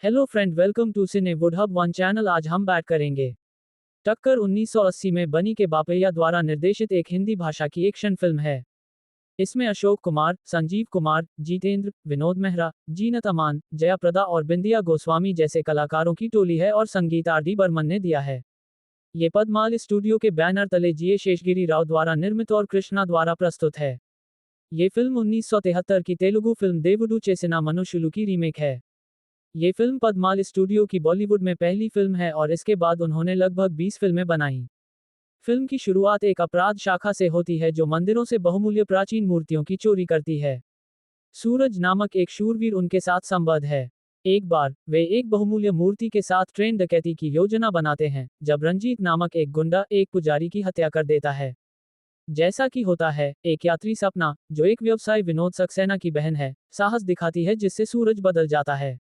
Hello friend, welcome to Cinewood Hub One channel. आज हम बात करेंगे टक्कर 1980 में बनी के बापैया द्वारा निर्देशित एक हिंदी भाषा की एक्शन फिल्म है। इसमें अशोक कुमार, संजीव कुमार, जितेंद्र, विनोद मेहरा, जीनत अमान, जया प्रदा और बिंदिया गोस्वामी जैसे कलाकारों की टोली है और संगीत आर डी बर्मन ने दिया है। ये पद्माल स्टूडियो के बैनर तले जी शेषगिरी राव द्वारा निर्मित और कृष्णा द्वारा प्रस्तुत है। ये फिल्म 1973 की तेलुगु फिल्म देवुडू चेसिना मनुष्युलु की रीमेक है। ये फिल्म पद्माल स्टूडियो की बॉलीवुड में पहली फिल्म है और इसके बाद उन्होंने लगभग 20 फिल्में बनाई। फिल्म की शुरुआत एक अपराध शाखा से होती है जो मंदिरों से बहुमूल्य प्राचीन मूर्तियों की चोरी करती है। सूरज नामक एक शूरवीर उनके साथ संबद्ध है। एक बार वे एक बहुमूल्य मूर्ति के साथ ट्रेन डकैती की योजना बनाते हैं, जब रंजीत नामक एक गुंडा एक पुजारी की हत्या कर देता है। जैसा कि होता है, एक यात्री सपना, जो एक व्यवसायी विनोद सक्सेना की बहन है, साहस दिखाती है जिससे सूरज बदल जाता है।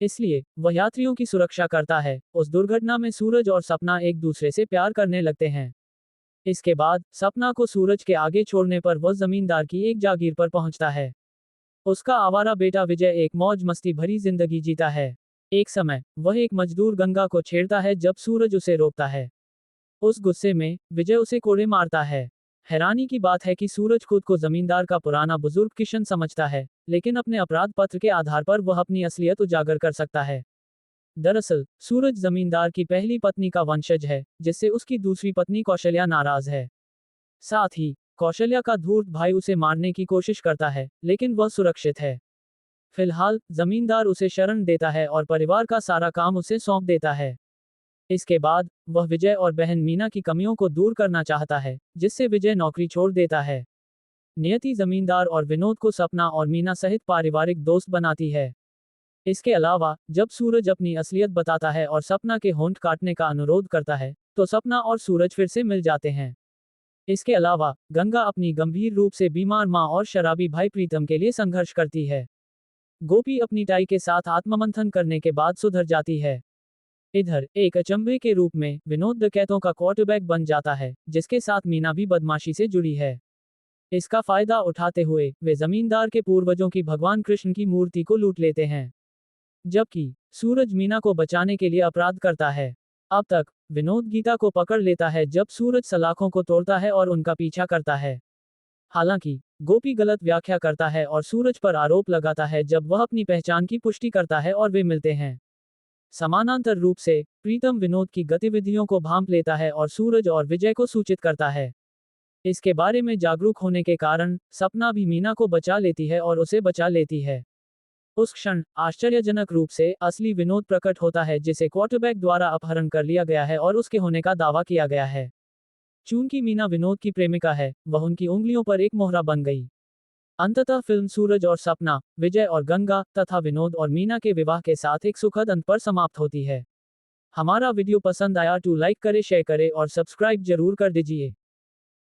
इसलिए वह यात्रियों की सुरक्षा करता है। उस दुर्घटना में सूरज और सपना एक दूसरे से प्यार करने लगते हैं। इसके बाद सपना को सूरज के आगे छोड़ने पर वह जमींदार की एक जागीर पर पहुंचता है। उसका आवारा बेटा विजय एक मौज मस्ती भरी जिंदगी जीता है। एक समय वह एक मजदूर गंगा को छेड़ता है जब सूरज उसे रोकता है। उस गुस्से में विजय उसे कोड़े मारता है। हैरानी की बात है कि सूरज खुद को जमींदार का पुराना बुजुर्ग किशन समझता है, लेकिन अपने अपराध पत्र के आधार पर वह अपनी असलियत उजागर कर सकता है। दरअसल सूरज जमींदार की पहली पत्नी का वंशज है, जिससे उसकी दूसरी पत्नी कौशल्या नाराज है। साथ ही कौशल्या का धूर्त भाई उसे मारने की कोशिश करता है, लेकिन वह सुरक्षित है। फिलहाल जमींदार उसे शरण देता है और परिवार का सारा काम उसे सौंप देता है। इसके बाद वह विजय और बहन मीना की कमियों को दूर करना चाहता है, जिससे विजय नौकरी छोड़ देता है। नियति जमींदार और विनोद को सपना और मीना सहित पारिवारिक दोस्त बनाती है। इसके अलावा जब सूरज अपनी असलियत बताता है और सपना के होंठ काटने का अनुरोध करता है, तो सपना और सूरज फिर से मिल जाते हैं। इसके अलावा गंगा अपनी गंभीर रूप से बीमार मां और शराबी भाई प्रीतम के लिए संघर्ष करती है। गोपी अपनी टाई के साथ आत्ममंथन करने के बाद सुधर जाती है। इधर एक अचंभे के रूप में विनोद डकैतों का क्वार्टरबैक बन जाता है, जिसके साथ मीना भी बदमाशी से जुड़ी है। इसका फायदा उठाते हुए वे जमींदार के पूर्वजों की भगवान कृष्ण की मूर्ति को लूट लेते हैं। जबकि सूरज मीना को बचाने के लिए अपराध करता है। अब तक विनोद गीता को पकड़ लेता है जब सूरज सलाखों को तोड़ता है और उनका पीछा करता है। हालांकि गोपी गलत व्याख्या करता है और सूरज पर आरोप लगाता है जब वह अपनी पहचान की पुष्टि करता है और वे मिलते हैं। समानांतर रूप से प्रीतम विनोद की गतिविधियों को भांप लेता है और सूरज और विजय को सूचित करता है। इसके बारे में जागरूक होने के कारण सपना भी मीना को बचा लेती है और उसे बचा लेती है। उस क्षण आश्चर्यजनक रूप से असली विनोद प्रकट होता है, जिसे क्वार्टरबैक द्वारा अपहरण कर लिया गया है और उसके होने का दावा किया गया है। चूंकि मीना विनोद की प्रेमिका है, वह उनकी उंगलियों पर एक मोहरा बन गई। अंततः फिल्म सूरज और सपना, विजय और गंगा तथा विनोद और मीना के विवाह के साथ एक सुखद अंत पर समाप्त होती है। हमारा वीडियो पसंद आया तो लाइक करें, शेयर करें और सब्सक्राइब जरूर कर दीजिए।